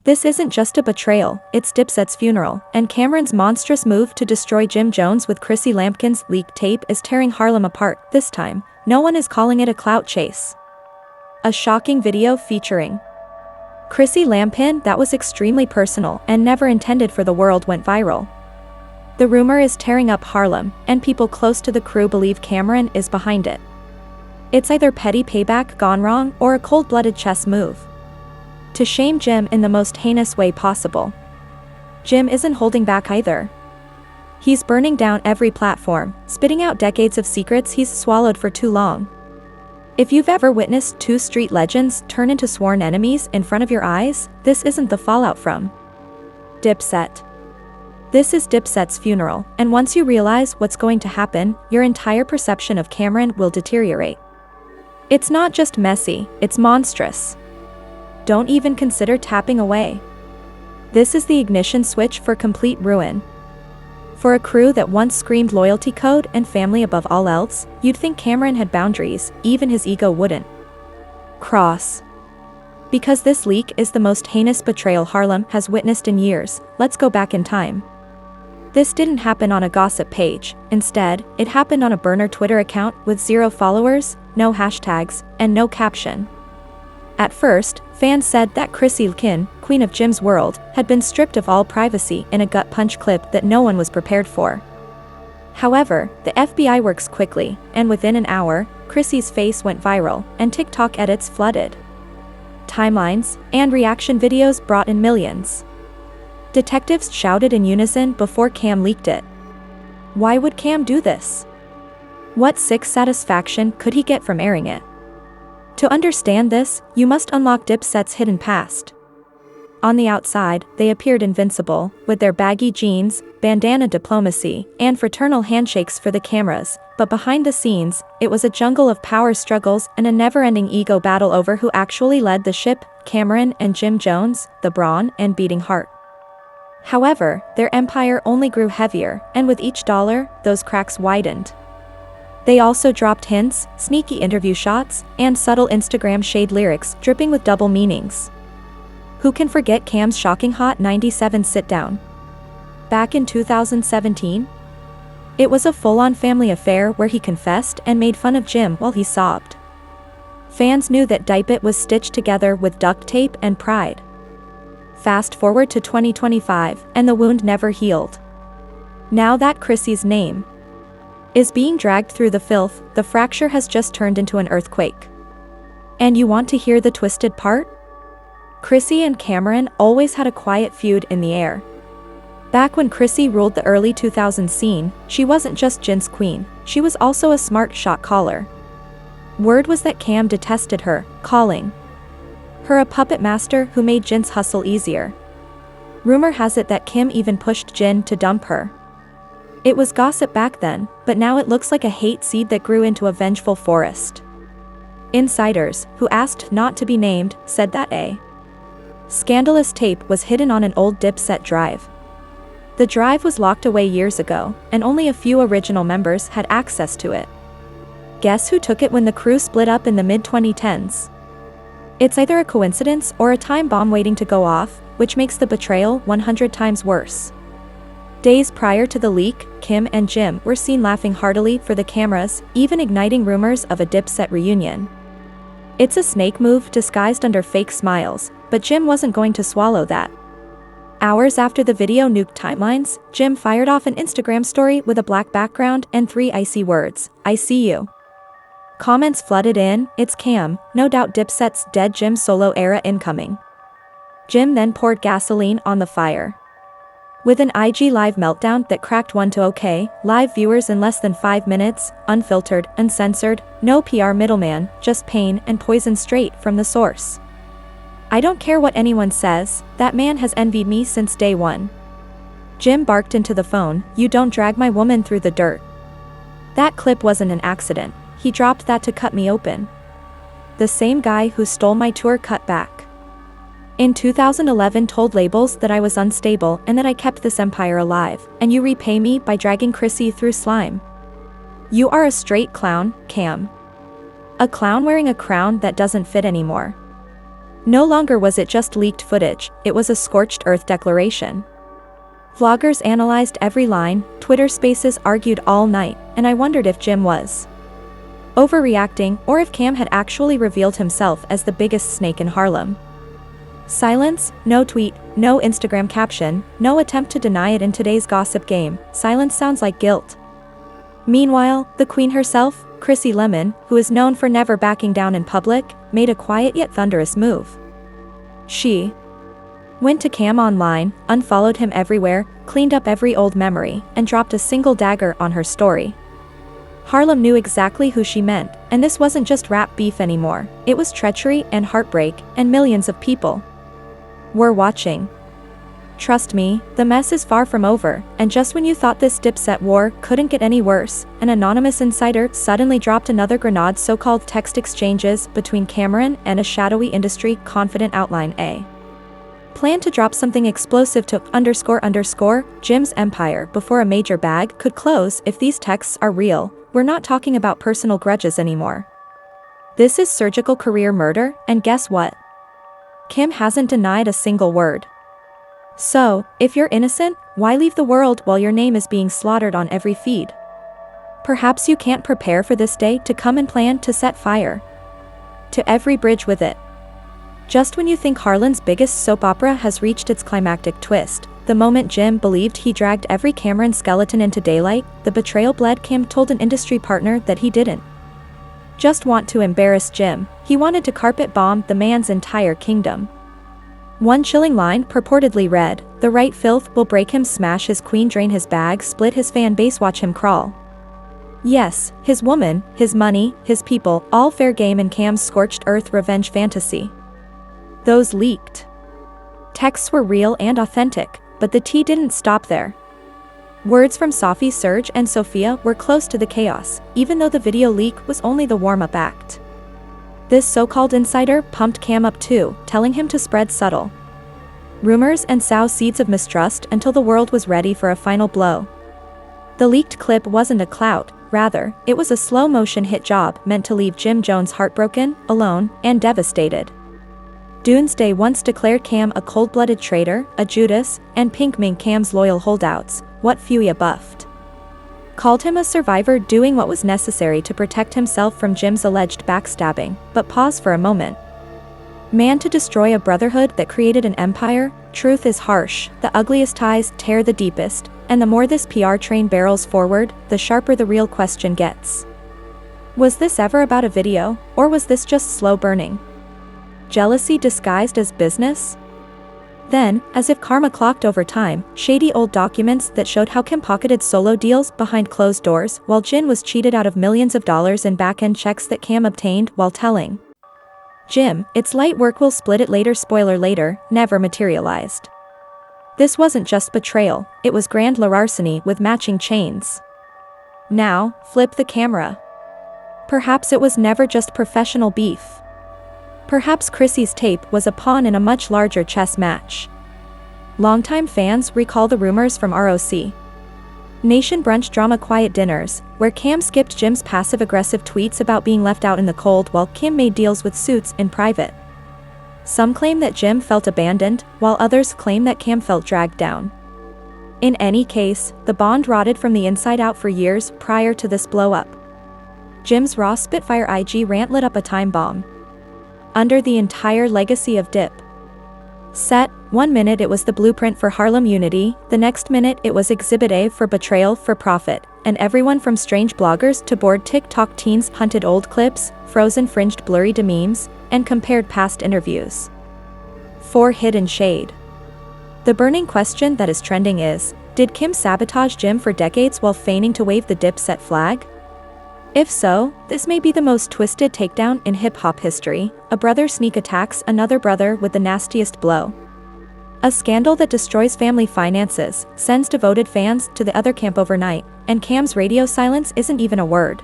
This isn't just a betrayal, it's Dipset's funeral, and Camron's monstrous move to destroy Jim Jones with Chrissy Lampkin's leaked tape is tearing Harlem apart. This time, no one is calling it a clout chase. A shocking video featuring Chrissy Lampkin that was extremely personal and never intended for the world went viral. The rumor is tearing up Harlem, and people close to the crew believe Camron is behind it. It's either petty payback gone wrong or a cold-blooded chess move to shame Jim in the most heinous way possible. Jim isn't holding back either. He's burning down every platform, spitting out decades of secrets he's swallowed for too long. If you've ever witnessed two street legends turn into sworn enemies in front of your eyes, this isn't the fallout from Dipset. This is Dipset's funeral, and once you realize what's going to happen, your entire perception of Camron will deteriorate. It's not just messy, it's monstrous. Don't even consider tapping away. This is the ignition switch for complete ruin. For a crew that once screamed loyalty code and family above all else, you'd think Camron had boundaries, even his ego wouldn't cross. Because this leak is the most heinous betrayal Harlem has witnessed in years, let's go back in time. This didn't happen on a gossip page. Instead, it happened on a burner Twitter account with 0 followers, no hashtags, and no caption. At first, fans said that Chrissy Lampkin, queen of Jim's world, had been stripped of all privacy in a gut-punch clip that no one was prepared for. However, the FBI works quickly, and within an hour, Chrissy's face went viral, and TikTok edits flooded timelines, and reaction videos brought in millions. Detectives shouted in unison before Cam leaked it. Why would Cam do this? What sick satisfaction could he get from airing it? To understand this, you must unlock Dipset's hidden past. On the outside, they appeared invincible, with their baggy jeans, bandana diplomacy, and fraternal handshakes for the cameras, but behind the scenes, it was a jungle of power struggles and a never-ending ego battle over who actually led the ship, Camron and Jim Jones, the brawn and beating heart. However, their empire only grew heavier, and with each dollar, those cracks widened. They also dropped hints, sneaky interview shots, and subtle Instagram shade lyrics dripping with double meanings. Who can forget Cam's shocking Hot 97 sit-down? Back in 2017? It was a full-on family affair where he confessed and made fun of Jim while he sobbed. Fans knew that Dipset was stitched together with duct tape and pride. Fast forward to 2025, and the wound never healed. Now that Chrissy's name is being dragged through the filth, the fracture has just turned into an earthquake. And you want to hear the twisted part? Chrissy and Camron always had a quiet feud in the air. Back when Chrissy ruled the early 2000s scene, she wasn't just Jin's queen, she was also a smart shot caller. Word was that Cam detested her, calling her a puppet master who made Jin's hustle easier. Rumor has it that Kim even pushed Jin to dump her. It was gossip back then, but now it looks like a hate seed that grew into a vengeful forest. Insiders, who asked not to be named, said that a scandalous tape was hidden on an old Dipset drive. The drive was locked away years ago, and only a few original members had access to it. Guess who took it when the crew split up in the mid-2010s? It's either a coincidence or a time bomb waiting to go off, which makes the betrayal 100 times worse. Days prior to the leak, Kim and Jim were seen laughing heartily for the cameras, even igniting rumors of a Dipset reunion. It's a snake move disguised under fake smiles, but Jim wasn't going to swallow that. Hours after the video nuked timelines, Jim fired off an Instagram story with a black background and 3 icy words, "I see you." Comments flooded in, "It's Cam, no doubt Dipset's dead Jim solo era incoming." Jim then poured gasoline on the fire. With an IG Live meltdown that cracked 1 to OK, live viewers in less than 5 minutes, unfiltered, uncensored, no PR middleman, just pain and poison straight from the source. "I don't care what anyone says, that man has envied me since day one." Jim barked into the phone, "You don't drag my woman through the dirt." That clip wasn't an accident, he dropped that to cut me open. The same guy who stole my tour cut back in 2011 told labels that I was unstable and that I kept this empire alive, and you repay me by dragging Chrissy through slime. You are a straight clown, Cam. A clown wearing a crown that doesn't fit anymore. No longer was it just leaked footage, it was a scorched earth declaration. Vloggers analyzed every line, Twitter Spaces argued all night, and I wondered if Jim was overreacting or if Cam had actually revealed himself as the biggest snake in Harlem. Silence, no tweet, no Instagram caption, no attempt to deny it in today's gossip game. Silence sounds like guilt. Meanwhile, the queen herself, Chrissy Lemon, who is known for never backing down in public, made a quiet yet thunderous move. She went to Cam online, unfollowed him everywhere, cleaned up every old memory, and dropped a single dagger on her story. Harlem knew exactly who she meant, and this wasn't just rap beef anymore, it was treachery and heartbreak, and millions of people were watching. Trust me, the mess is far from over, and just when you thought this Dipset war couldn't get any worse, an anonymous insider suddenly dropped another grenade. So-called text exchanges between Camron and a shadowy industry confidant outline a plan to drop something explosive to __ Jim's empire before a major bag could close. If these texts are real, we're not talking about personal grudges anymore. This is surgical career murder, and guess what? Kim hasn't denied a single word. So, if you're innocent, why leave the world while your name is being slaughtered on every feed? Perhaps you can't prepare for this day to come and plan to set fire to every bridge with it. Just when you think Harlem's biggest soap opera has reached its climactic twist, the moment Jim believed he dragged every Cameron skeleton into daylight, the betrayal bled. Cam told an industry partner that he didn't just want to embarrass Jim, he wanted to carpet bomb the man's entire kingdom. One chilling line purportedly read, "The right filth will break him, smash his queen, drain his bag, split his fan base, watch him crawl." Yes, his woman, his money, his people, all fair game in Cam's scorched earth revenge fantasy. Those leaked texts were real and authentic, but the tea didn't stop there. Words from Safi, Serge, and Sophia were close to the chaos, even though the video leak was only the warm-up act. This so-called insider pumped Cam up too, telling him to spread subtle rumors and sow seeds of mistrust until the world was ready for a final blow. The leaked clip wasn't a clout, rather, it was a slow-motion hit job meant to leave Jim Jones heartbroken, alone, and devastated. Doomsday once declared Cam a cold-blooded traitor, a Judas, and Pink Mink, Cam's loyal holdouts, what Fuya buffed called him a survivor doing what was necessary to protect himself from Jim's alleged backstabbing. But pause for a moment. Man to destroy a brotherhood that created an empire? Truth is harsh, the ugliest ties tear the deepest, and the more this PR train barrels forward, the sharper the real question gets. Was this ever about a video, or was this just slow burning jealousy disguised as business? Then, as if karma clocked over time, shady old documents that showed how Kim pocketed solo deals behind closed doors while Jin was cheated out of millions of dollars in back-end checks that Cam obtained while telling Jim, "It's light work, we'll split it later," spoiler later, never materialized. This wasn't just betrayal, it was grand larceny with matching chains. Now, flip the camera. Perhaps it was never just professional beef. Perhaps Chrissy's tape was a pawn in a much larger chess match. Longtime fans recall the rumors from ROC Nation brunch drama Quiet Dinners, where Cam skipped Jim's passive-aggressive tweets about being left out in the cold while Kim made deals with suits in private. Some claim that Jim felt abandoned, while others claim that Cam felt dragged down. In any case, the bond rotted from the inside out for years prior to this blow-up. Jim's raw Spitfire IG rant lit up a time bomb under the entire legacy of Dipset. 1 minute it was the blueprint for Harlem unity, the next minute it was Exhibit A for betrayal for profit, and everyone from strange bloggers to bored TikTok teens hunted old clips, frozen fringed blurry memes, and compared past interviews for hidden shade. The burning question that is trending is, did Kim sabotage Jim for decades while feigning to wave the Dipset flag? If so, this may be the most twisted takedown in hip-hop history. A brother sneak attacks another brother with the nastiest blow. A scandal that destroys family finances, sends devoted fans to the other camp overnight, and Cam's radio silence isn't even a word.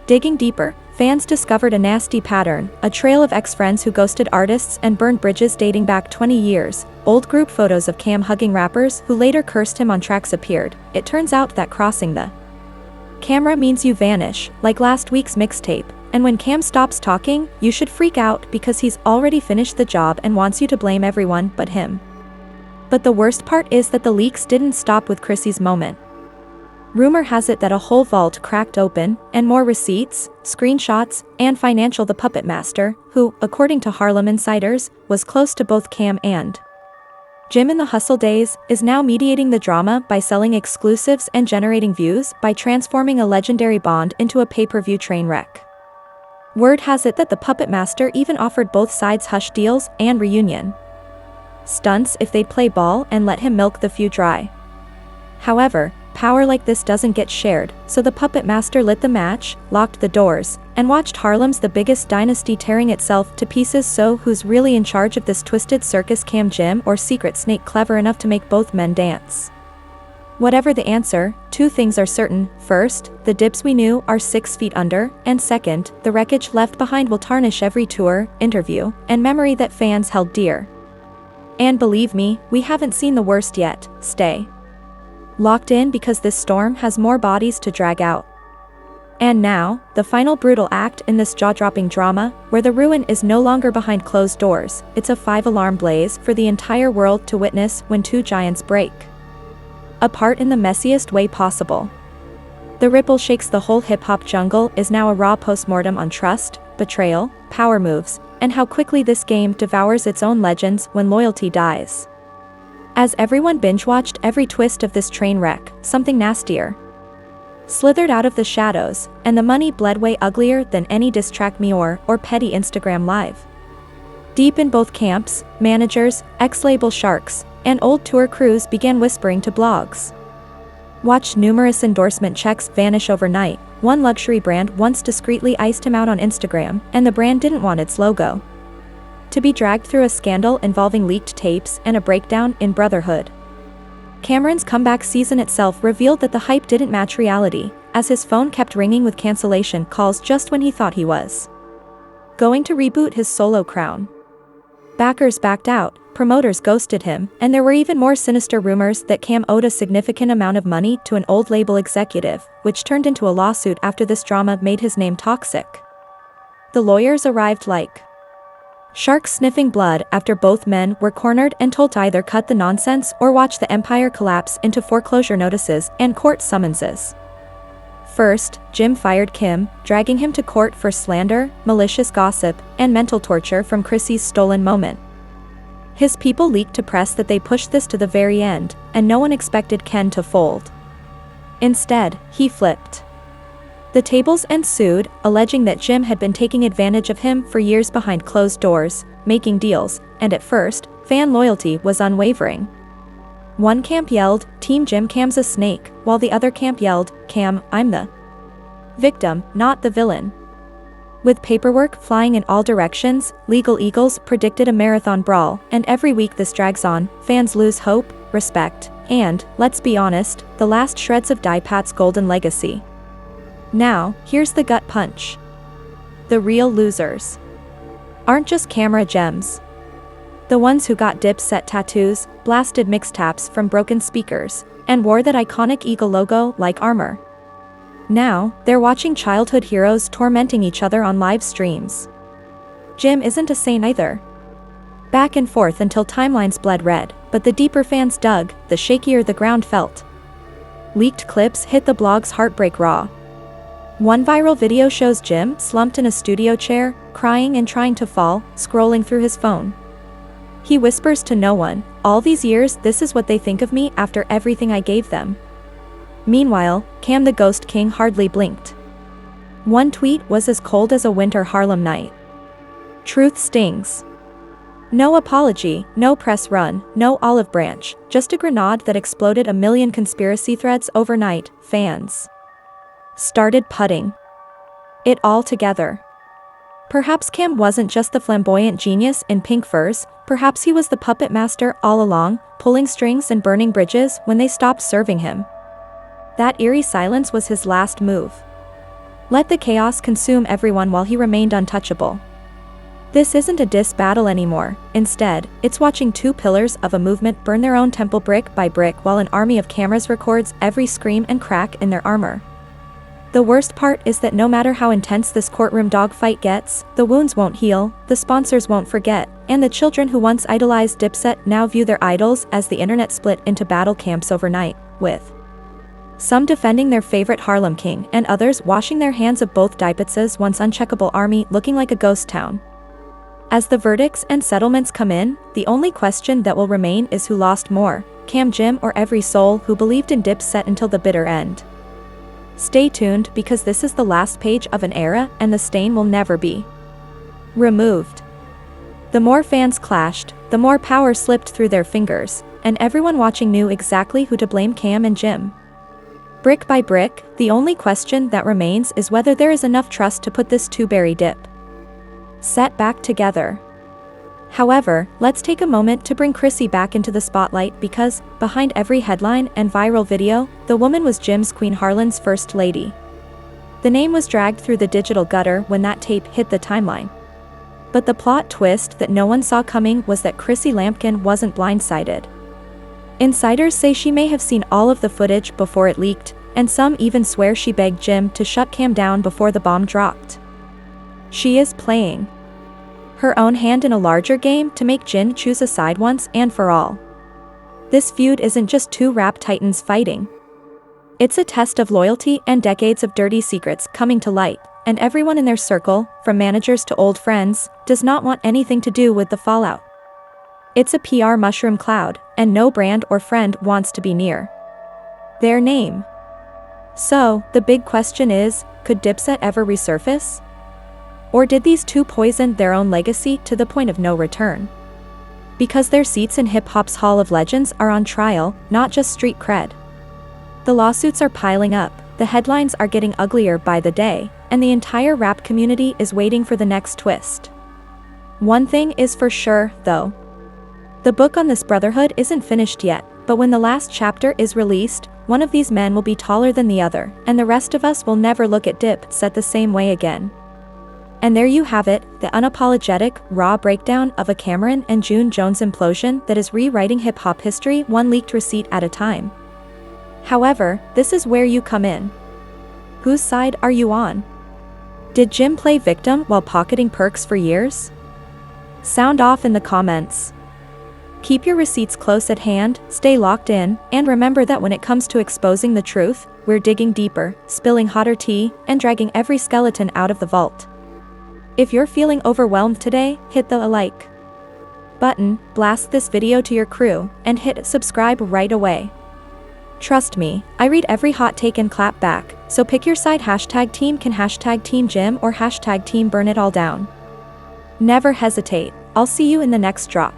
Digging deeper, fans discovered a nasty pattern, a trail of ex-friends who ghosted artists and burned bridges dating back 20 years. Old group photos of Cam hugging rappers who later cursed him on tracks appeared. It turns out that crossing the camera means you vanish, like last week's mixtape. And when Cam stops talking, you should freak out because he's already finished the job and wants you to blame everyone but him. But the worst part is that the leaks didn't stop with Chrissy's moment. Rumor has it that a whole vault cracked open, and more receipts, screenshots, and financial the puppet master, who, according to Harlem insiders, was close to both Cam and Jim in the hustle days, is now mediating the drama by selling exclusives and generating views by transforming a legendary bond into a pay-per-view train wreck. Word has it that the puppet master even offered both sides hush deals and reunion stunts if they'd play ball and let him milk the feud dry. However, power like this doesn't get shared, so the puppet master lit the match, locked the doors, and watched Harlem's the biggest dynasty tearing itself to pieces. So who's really in charge of this twisted circus, Cam, Jim, or secret snake clever enough to make both men dance? Whatever the answer, two things are certain. First, the dips we knew are 6 feet under, and second, the wreckage left behind will tarnish every tour, interview, and memory that fans held dear. And believe me, we haven't seen the worst yet. Stay locked in because this storm has more bodies to drag out. And now, the final brutal act in this jaw-dropping drama, where the ruin is no longer behind closed doors, it's a 5-alarm blaze for the entire world to witness when two giants break apart in the messiest way possible. The ripple shakes the whole hip-hop jungle is now a raw postmortem on trust, betrayal, power moves, and how quickly this game devours its own legends when loyalty dies. As everyone binge-watched every twist of this train wreck, something nastier slithered out of the shadows, and the money bled way uglier than any diss track or petty Instagram live. Deep in both camps, managers, ex-label sharks, and old tour crews began whispering to blogs. Watched numerous endorsement checks vanish overnight. One luxury brand once discreetly iced him out on Instagram, and the brand didn't want its logo to be dragged through a scandal involving leaked tapes and a breakdown in brotherhood. Cameron's comeback season itself revealed that the hype didn't match reality, as his phone kept ringing with cancellation calls just when he thought he was going to reboot his solo crown. Backers backed out, promoters ghosted him, and there were even more sinister rumors that Cam owed a significant amount of money to an old label executive, which turned into a lawsuit after this drama made his name toxic. The lawyers arrived like sharks sniffing blood after both men were cornered and told to either cut the nonsense or watch the empire collapse into foreclosure notices and court summonses. First, Jim fired Kim, dragging him to court for slander, malicious gossip, and mental torture from Chrissy's stolen moment. His people leaked to press that they pushed this to the very end, and no one expected Ken to fold. Instead, he flipped the tables and sued, alleging that Jim had been taking advantage of him for years behind closed doors, making deals, and at first, fan loyalty was unwavering. One camp yelled, "Team Jim, Cam's a snake," while the other camp yelled, "Cam, I'm the victim, not the villain." With paperwork flying in all directions, legal eagles predicted a marathon brawl, and every week this drags on, fans lose hope, respect, and, let's be honest, the last shreds of Diepat's golden legacy. Now, here's the gut punch. The real losers aren't just camera gems. The ones who got Dipset tattoos, blasted mixtapes from broken speakers, and wore that iconic eagle logo like armor. Now, they're watching childhood heroes tormenting each other on live streams. Jim isn't a saint either. Back and forth until timelines bled red, but the deeper fans dug, the shakier the ground felt. Leaked clips hit the blog's heartbreak raw. One viral video shows Jim slumped in a studio chair, crying and trying to fall, scrolling through his phone. He whispers to no one, "All these years, this is what they think of me after everything I gave them." Meanwhile, Cam the Ghost King hardly blinked. One tweet was as cold as a winter Harlem night. "Truth stings." No apology, no press run, no olive branch, just a grenade that exploded a million conspiracy threads overnight. Fans started putting it all together. Perhaps Cam wasn't just the flamboyant genius in pink furs, perhaps he was the puppet master all along, pulling strings and burning bridges when they stopped serving him. That eerie silence was his last move. Let the chaos consume everyone while he remained untouchable. This isn't a diss battle anymore. Instead, it's watching two pillars of a movement burn their own temple brick by brick while an army of cameras records every scream and crack in their armor. The worst part is that no matter how intense this courtroom dogfight gets, the wounds won't heal, the sponsors won't forget, and the children who once idolized Dipset now view their idols as the internet split into battle camps overnight, with some defending their favorite Harlem king and others washing their hands of both Dipset's once uncheckable army looking like a ghost town. As the verdicts and settlements come in, the only question that will remain is who lost more, Jim or every soul who believed in Dipset until the bitter end. Stay tuned because this is the last page of an era and the stain will never be removed. The more fans clashed, the more power slipped through their fingers, and everyone watching knew exactly who to blame: Cam and Jim. Brick by brick, the only question that remains is whether there is enough trust to put this two-berry dip set back together. However, let's take a moment to bring Chrissy back into the spotlight because, behind every headline and viral video, the woman was Jim's Queen Harlan's first lady. The name was dragged through the digital gutter when that tape hit the timeline. But the plot twist that no one saw coming was that Chrissy Lampkin wasn't blindsided. Insiders say she may have seen all of the footage before it leaked, and some even swear she begged Jim to shut Cam down before the bomb dropped. She is playing her own hand in a larger game to make Jim choose a side once and for all. This feud isn't just two rap titans fighting. It's a test of loyalty and decades of dirty secrets coming to light, and everyone in their circle, from managers to old friends, does not want anything to do with the fallout. It's a PR mushroom cloud, and no brand or friend wants to be near their name. So, the big question is, could Dipset ever resurface? Or did these two poison their own legacy to the point of no return? Because their seats in hip-hop's Hall of Legends are on trial, not just street cred. The lawsuits are piling up, the headlines are getting uglier by the day, and the entire rap community is waiting for the next twist. One thing is for sure, though. The book on this brotherhood isn't finished yet, but when the last chapter is released, one of these men will be taller than the other, and the rest of us will never look at Dipset the same way again. And there you have it, the unapologetic, raw breakdown of a Camron and June Jones implosion that is rewriting hip-hop history one leaked receipt at a time. However, this is where you come in. Whose side are you on? Did Jim play victim while pocketing perks for years? Sound off in the comments. Keep your receipts close at hand, stay locked in, and remember that when it comes to exposing the truth, we're digging deeper, spilling hotter tea, and dragging every skeleton out of the vault. If you're feeling overwhelmed today, hit the like button, blast this video to your crew, and hit subscribe right away. Trust me, I read every hot take and clap back, so pick your side. #team can #team Jim or #team burn it all down. Never hesitate. I'll see you in the next drop.